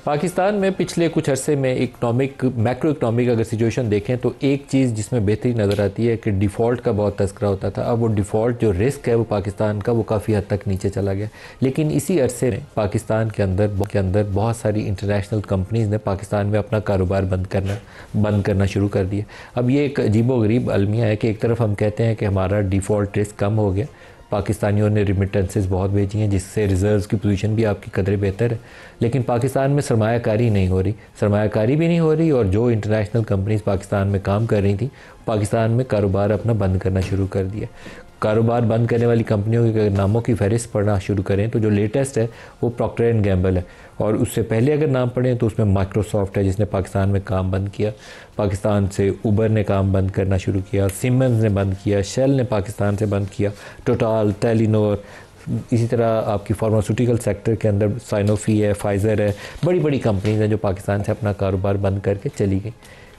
पाकिस्तान में पिछले कुछ अरसे में मैक्रो इकनॉमिक अगर सिचुएशन देखें तो एक चीज़ जिसमें बेहतरी नज़र आती है कि डिफ़ॉल्ट का बहुत तस्करा होता था। अब वो डिफ़ॉल्ट जो रिस्क है वो पाकिस्तान का वो काफ़ी हद तक नीचे चला गया। लेकिन इसी अरसे में पाकिस्तान के अंदर बहुत सारी इंटरनेशनल कंपनीज़ ने पाकिस्तान में अपना कारोबार बंद करना शुरू कर दिया। अब ये एक अजीबोगरीब अलमिया है कि एक तरफ हम कहते हैं कि हमारा डिफ़ॉल्ट रिस्क कम हो गया, पाकिस्तानियों ने रिमिटेंसेस बहुत भेजी हैं जिससे रिज़र्व्स की पोजीशन भी आपकी कदरे बेहतर है, लेकिन पाकिस्तान में सरमायाकारी नहीं हो रही, सरमायाकारी भी नहीं हो रही और जो इंटरनेशनल कंपनीज़ पाकिस्तान में काम कर रही थी पाकिस्तान में कारोबार अपना बंद करना शुरू कर दिया। कारोबार बंद करने वाली कंपनियों के नामों की फहरिस्त पढ़ना शुरू करें तो जो लेटेस्ट है वो प्रॉक्टर एंड गैम्बल है, और उससे पहले अगर नाम पढ़ें तो उसमें माइक्रोसॉफ्ट है जिसने पाकिस्तान में काम बंद किया, पाकिस्तान से उबर ने काम बंद करना शुरू किया, सिमेंस ने बंद किया, शेल ने पाकिस्तान से बंद किया, टोटल, टेलीनोर, इसी तरह आपकी फार्मास्यूटिकल सेक्टर के अंदर साइनोफी है, फाइज़र है, बड़ी बड़ी कंपनीज़ हैं जो पाकिस्तान से अपना कारोबार बंद करके चली गई।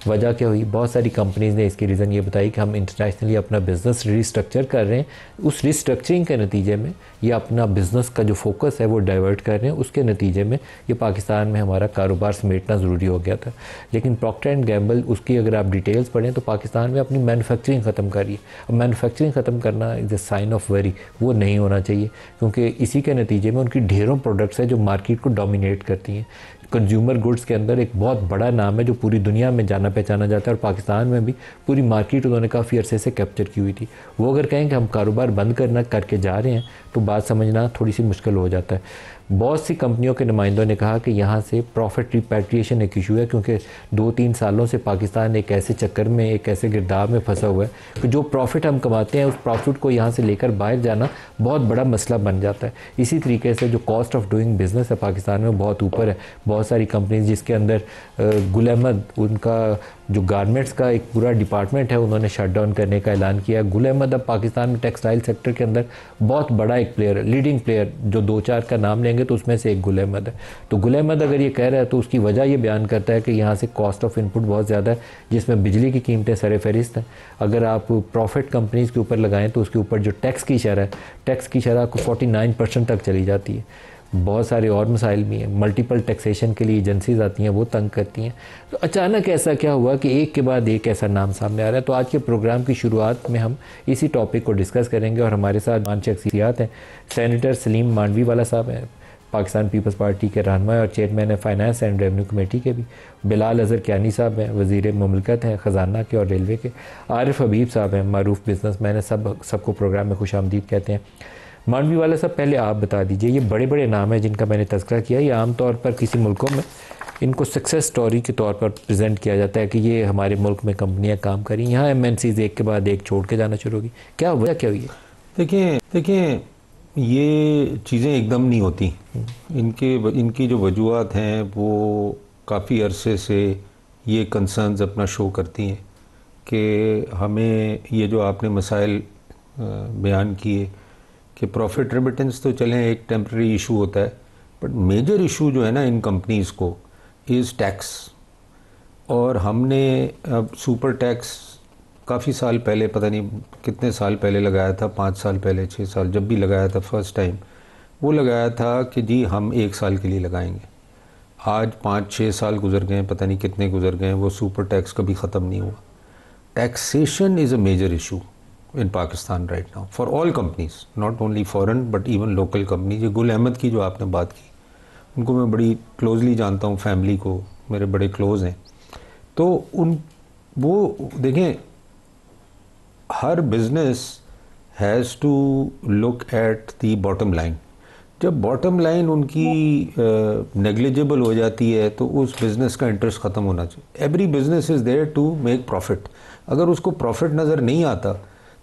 वजह क्या हुई? बहुत सारी कंपनीज़ ने इसकी रीज़न ये बताई कि हम इंटरनेशनली अपना बिज़नेस रीस्ट्रक्चर कर रहे हैं, उस रीस्ट्रक्चरिंग के नतीजे में या अपना बिज़नेस का जो फोकस है वो डाइवर्ट कर रहे हैं, उसके नतीजे में ये पाकिस्तान में हमारा कारोबार समेटना ज़रूरी हो गया था। लेकिन प्रॉक्टर एंड गैम्बल उसकी अगर आप डिटेल्स पढ़ें तो पाकिस्तान में अपनी मैन्युफैक्चरिंग ख़त्म कर रही है। अब मैन्युफैक्चरिंग ख़त्म करना is a sign of worry, वो नहीं होना चाहिए क्योंकि इसी के नतीजे में उनकी ढेरों प्रोडक्ट्स हैं जो मार्केट को डोमिनेट करती हैं। कंज्यूमर गुड्स के अंदर एक बहुत बड़ा नाम है जो पूरी दुनिया में जाना पहचाना जाता है और पाकिस्तान में भी पूरी मार्केट उन्होंने काफ़ी अरसे से कैप्चर की हुई थी। वो अगर कहें कि हम कारोबार बंद करके जा रहे हैं तो बात समझना थोड़ी सी मुश्किल हो जाता है। बहुत सी कंपनियों के नुमाइंदों ने कहा कि यहाँ से प्रॉफिट रिपैट्रिएशन एक इशू है क्योंकि 2-3 सालों से पाकिस्तान एक ऐसे चक्कर में, एक ऐसे गिरदाव में फंसा हुआ है कि जो प्रॉफिट हम कमाते हैं उस प्रॉफिट को यहाँ से लेकर बाहर जाना बहुत बड़ा मसला बन जाता है। इसी तरीके से जो कॉस्ट ऑफ डूइंग बिज़नेस है पाकिस्तान में बहुत ऊपर है। बहुत सारी कंपनीज जिसके अंदर गुल अहमद, उनका जो गारमेंट्स का एक पूरा डिपार्टमेंट है, उन्होंने शट डाउन करने का ऐलान किया। गुल अहमद अब पाकिस्तान में टेक्सटाइल सेक्टर के अंदर बहुत बड़ा एक प्लेयर है, लीडिंग प्लेयर, जो 2-4 का नाम लेंगे तो उसमें से एक गुल अहमद है। तो गुल अहमद अगर ये कह रहा है तो उसकी वजह ये बयान करता है कि यहाँ से कॉस्ट ऑफ इनपुट बहुत ज़्यादा है जिसमें बिजली की कीमतें सरे फहरिस्त हैं। अगर आप प्रॉफिट कंपनीज़ के ऊपर लगाएं तो उसके ऊपर जो टैक्स की शरह है, टैक्स की शरह को 49% तक चली जाती है। बहुत सारे और मसाइल भी हैं, मल्टीपल टैक्सेशन के लिए एजेंसीज आती हैं, वो तंग करती हैं। तो अचानक ऐसा क्या हुआ कि एक के बाद एक ऐसा नाम सामने आ रहा है। तो आज के प्रोग्राम की शुरुआत में हम इसी टॉपिक को डिस्कस करेंगे और हमारे साथ मान शख्सियात हैं। सेनेटर सलीम मांडवी वाला साहब हैं, पाकिस्तान पीपल्स पार्टी के रहनुमा और चेयरमैन है फाइनेंस एंड रेवेन्यू कमेटी के भी। बिलाल अज़हर कियानी साहब हैं, वज़ीर मुमलकत हैं ख़जाना के और रेलवे के। आरिफ हबीब साहब हैं, मारूफ बिजनेसमैन है। सबको प्रोग्राम में खुश आमदीद कहते हैं। मांडवी वाला साहब, पहले आप बता दीजिए, ये बड़े बड़े नाम हैं जिनका मैंने तज़किरा किया, ये आम तौर पर किसी मुल्कों में इनको सक्सेस स्टोरी के तौर पर प्रेजेंट किया जाता है कि ये हमारे मुल्क में कंपनियां काम करी, यहाँ एमएनसीज एक के बाद एक छोड़ के जाना शुरू होगी। क्या वजह क्या हुई है? देखिए ये चीज़ें एकदम नहीं होती। इनकी जो वजूहत हैं वो काफ़ी अरसे से ये कंसर्न्स अपना शो करती हैं कि हमें ये जो आपने मसाइल बयान किए कि प्रॉफिट रेमिटेंस तो चलें एक टेम्प्रेरी इशू होता है, बट मेजर इशू जो है ना इन कंपनीज़ को इज़ टैक्स। और हमने अब सुपर टैक्स काफ़ी साल पहले, पता नहीं कितने साल पहले लगाया था, 5 साल पहले, 6 साल, जब भी लगाया था फर्स्ट टाइम, वो लगाया था कि जी हम 1 साल के लिए लगाएंगे। आज 5-6 साल गुजर गए, पता नहीं कितने गुजर गए, वो सुपर टैक्स कभी ख़त्म नहीं हुआ। Taxation is a major issue in Pakistan right now for all companies, not only foreign but even local companies। ये गुल अहमद की जो आपने बात की, उनको मैं बड़ी क्लोजली जानता हूँ, फैमिली को मेरे बड़े क्लोज हैं। तो वो देखें, हर business has to look at the bottom line. जब बॉटम लाइन उनकी नेग्लिजिबल हो जाती है तो उस बिज़नेस का इंटरेस्ट ख़त्म होना चाहिए। Every business is there to make profit. अगर उसको प्रॉफिट नज़र नहीं आता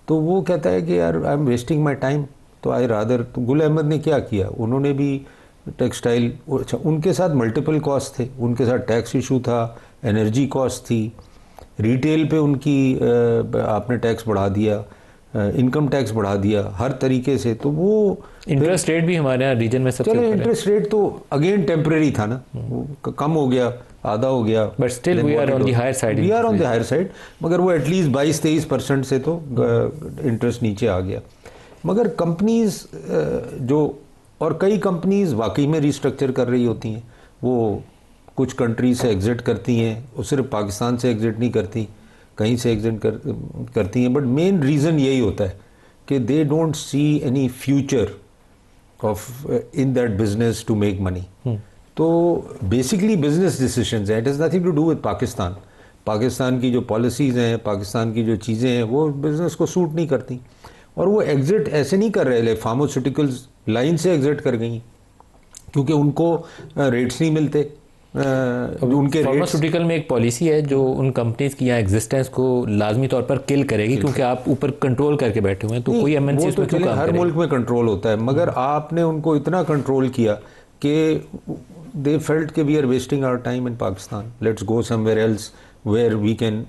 तो वो कहता है कि यार I am wasting my time, तो आई रादर। तो गुल अहमद ने क्या किया, उन्होंने भी टेक्सटाइल, अच्छा उनके साथ मल्टीपल कॉस्ट थे, उनके साथ टैक्स इशू था, एनर्जी कॉस्ट थी, रिटेल पे उनकी आपने टैक्स बढ़ा दिया, इनकम टैक्स बढ़ा दिया हर तरीके से। तो वो इंटरेस्ट रेट भी हमारे यहाँ रीजन में सबसे, चलो इंटरेस्ट रेट तो अगेन टेम्परेरी था ना, वो कम हो गया, आधा हो गया, but still we are on the higher side, we are on the higher side. मगर वो एटलीस्ट 22-23% से तो इंटरेस्ट नीचे आ गया। मगर कंपनीज जो, और कई कंपनीज वाकई में रिस्ट्रक्चर कर रही होती हैं, वो कुछ कंट्री से एग्ज़िट करती हैं, वो सिर्फ पाकिस्तान से एग्ज़िट नहीं करती, कहीं से एग्ज़िट करती हैं, बट मेन रीज़न यही होता है कि they don't see any future of in that business to make money. तो बेसिकली बिजनेस डिसीजंस हैं, it is nothing to do with Pakistan. Pakistan की जो पॉलिसीज़ हैं, पाकिस्तान की जो चीज़ें हैं, वो बिज़नेस को सूट नहीं करती। और वो एग्ज़िट ऐसे नहीं कर रहे, फार्मास्यूटिकल्स लाइन से एग्ज़िट कर गई क्योंकि उनको रेट्स नहीं मिलते। उनके फार्मास्यूटिकल में एक पॉलिसी है जो उन कंपनीज की यहाँ एग्जिस्टेंस को लाजमी तौर पर किल करेगी, क्योंकि आप ऊपर कंट्रोल करके बैठे हुए हैं, तो कोई एमएनसी वो तो चले हर मुल्क में कंट्रोल होता है, मगर आपने उनको इतना कंट्रोल किया कि दे फेल्ट कि we are wasting our time in Pakistan, let's go somewhere else where we can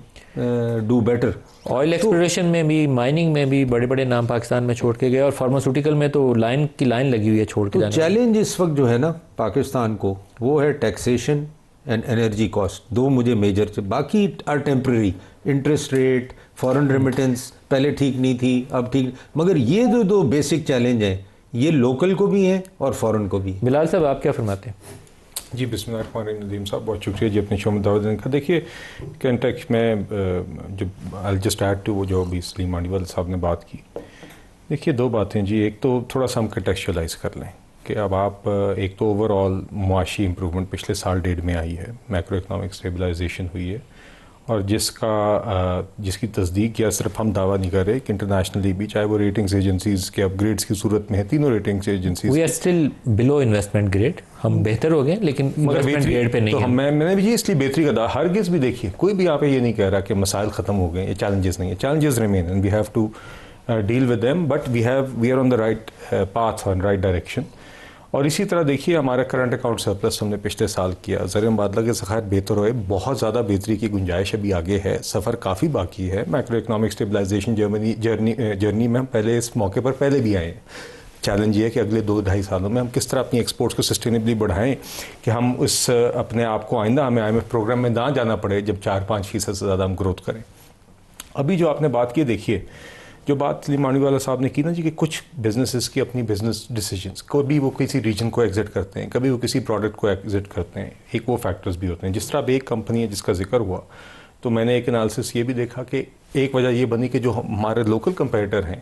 do better. Oil exploration में भी, माइनिंग में भी बड़े बड़े नाम पाकिस्तान में छोड़ के गए, और फार्मास्यूटिकल में तो लाइन की लाइन लगी हुई है छोड़ के जाने। चैलेंज इस वक्त जो है ना पाकिस्तान को, वो है टैक्सेशन एंड एनर्जी कॉस्ट, दो मुझे मेजर, बाकी are temporary. Interest rate, foreign remittance पहले ठीक नहीं थी, अब ठीक, मगर ये जो दो बेसिक चैलेंज हैं ये लोकल को भी हैं और फॉरेन को भी। बिलाल साहब आप क्या फरमाते हैं? जी बिस्मिल्लाहिर्रहमानिर्रहीम नदीम साहब, बहुत शुक्रिया जी अपने शो में दावत देने का। देखिए कंटेक्स्ट में जो आई जस्ट ऐड टू वो जो अभी सलीम मांडीवाल साहब ने बात की, देखिए दो बातें जी। एक तो थोड़ा सा हम कंटेक्चुअलाइज कर लें कि अब आप एक तो ओवरऑल मुआशी इंप्रूवमेंट पिछले साल डेढ़ में आई है, मैक्रो इकनॉमिक स्टेबलाइजेशन हुई है, और जिसकी तस्दीक या सिर्फ हम दावा नहीं कर रहे कि इंटरनेशनली भी, चाहे वो रेटिंग्स एजेंसीज के अपग्रेड्स की सूरत में है, तीनों ratings agencies we are still below investment grade, हम बेहतर हो गए लेकिन इन्वेस्टमेंट ग्रेड पे नहीं तो है। मैंने भी ये इसलिए बेहतरी का दावा, हरगिज़ भी देखिए कोई भी यहाँ पे ये नहीं कह रहा कि मसाइल ख़त्म हो गए, ये चैलेंजेस नहीं है, challenges remain and we have to deal with them, but we are on the right path, on right direction. और इसी तरह देखिए हमारा करंट अकाउंट सरप्लस हमने पिछले साल किया, ज़र मुबादला के ज़खायर बेहतर हुए, बहुत ज़्यादा बेहतरी की गुंजाइश अभी आगे है, सफ़र काफ़ी बाकी है। मैक्रो इकनॉमिक स्टेबलाइजेशन जर्नी में हम पहले इस मौके पर पहले भी आए हैं। चैलेंज ये है कि अगले 2-2.5 सालों में हम किस तरह अपनी एक्सपोर्ट्स को सस्टेनेबली बढ़ाएं कि हम उस अपने आप को आइंदा हमें IMF प्रोग्राम में ना जाना पड़े जब 4-5% से ज़्यादा हम ग्रोथ करें। अभी जो आपने बात की, देखिए जो बात सलीम मांडीवाला साहब ने की ना जी, कि कुछ बिजनेसेस की अपनी बिजनेस डिसीजंस, कभी वो किसी रीजन को एग्जिट करते हैं, कभी वो किसी प्रोडक्ट को एग्जिट करते हैं, एक वो फैक्टर्स भी होते हैं। जिस तरह अब एक कंपनी है जिसका जिक्र हुआ, तो मैंने एक एनालिसिस ये भी देखा कि एक वजह ये बनी कि जो हमारे लोकल कंपेटिटर हैं,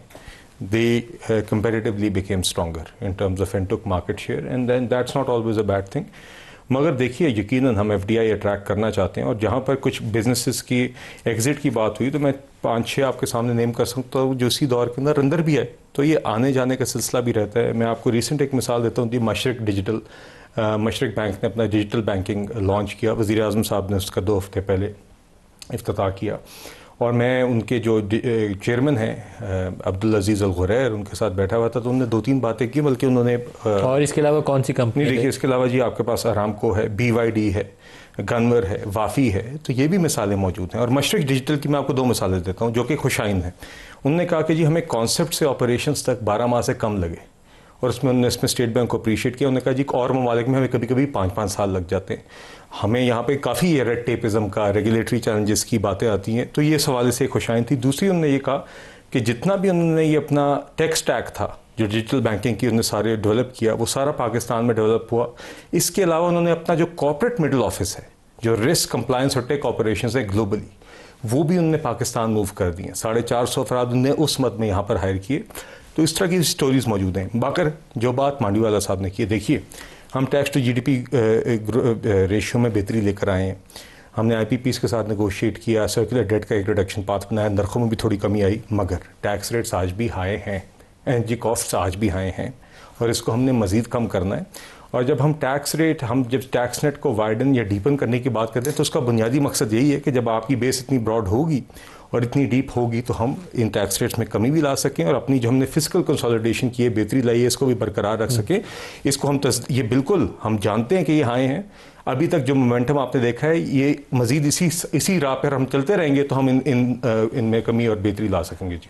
they comparatively became stronger in terms of and took market share, and then that's not always a bad thing। मगर देखिए यकीनन हम FDI अट्रैक्ट करना चाहते हैं, और जहाँ पर कुछ बिजनेसेस की एग्जिट की बात हुई तो मैं 5-6 आपके सामने नेम कर सकता हूँ जो इसी दौर के अंदर भी है, तो ये आने जाने का सिलसिला भी रहता है। मैं आपको रिसेंट एक मिसाल देता हूँ, मशरक बैंक ने अपना डिजिटल बैंकिंग लॉन्च किया, वज़ीर आज़म साहब ने उसका 2 हफ्ते पहले इफ्तिताह किया, और मैं उनके जो चेयरमैन हैं अब्दुल अजीज़ अल गुरैर, उनके साथ बैठा हुआ था, तो उन्होंने 2-3 बातें की, बल्कि उन्होंने और इसके अलावा कौन सी कंपनी? देखिए इसके अलावा जी आपके पास अरामको है, BYD है, गनवर है, वाफ़ी है, तो ये भी मिसालें मौजूद हैं। और मशरक डिजिटल की मैं आपको 2 मिसालें देता हूँ जो कि खुशाइन हैं। उन्होंने कहा कि जी हमें कॉन्सेप्ट से ऑपरेशंस तक 12 माह से कम लगे, और इसमें स्टेट बैंक को अप्रीशिएट किया। उन्होंने कहा जी और ममालिक में हमें कभी कभी 5-5 साल लग जाते हैं, हमें यहाँ पे काफ़ी रेड टेपिज्म का, रेगुलेटरी चैलेंजेस की बातें आती हैं, तो ये इस हवाले से खुशाइन थी। दूसरी उन्होंने ये कहा कि जितना भी उन्होंने ये अपना टेक स्टैक था जो डिजिटल बैंकिंग की उन्होंने सारे डेवलप किया, वो सारा पाकिस्तान में डेवलप हुआ। इसके अलावा उन्होंने अपना जो कॉर्पोरेट मिडिल ऑफिस है, जो रिस्क कंप्लायंस और टेक ऑपरेशंस है ग्लोबली, वो भी उन्होंने पाकिस्तान मूव कर दिए। 450 अफराद उन्होंने उस मद में यहाँ पर हायर किए। तो इस तरह की स्टोरीज मौजूद हैं। बाकर जो बात मांडीवाला साहब ने की, देखिए हम टैक्स टू GDP रेशियो में बेहतरी लेकर आए हैं, हमने IPPs के साथ नेगोशिएट किया, सर्कुलर डेट का एक रिडक्शन पाथ बनाया, नरखों में भी थोड़ी कमी आई, मगर टैक्स रेट्स आज भी हाई हैं, एनर्जी कॉस्ट्स आज भी हाई हैं, और इसको हमने मज़ीद कम करना है। और जब हम जब टैक्स नेट को वाइडन या डीपन करने की बात करते हैं, तो उसका बुनियादी मकसद यही है कि जब आपकी बेस इतनी ब्रॉड होगी और इतनी डीप होगी, तो हम इन टैक्स रेट्स में कमी भी ला सकें, और अपनी जो हमने फिजिकल कंसोलिडेशन की है, बेहतरी लाई है, इसको भी बरकरार रख सकें। इसको हम ये बिल्कुल हम जानते हैं कि ये हाई हैं, अभी तक जो मोमेंटम आपने देखा है, ये मज़ीद इसी राह पर हम चलते रहेंगे तो हम इनमें कमी और बेहतरी ला सकेंगे जी।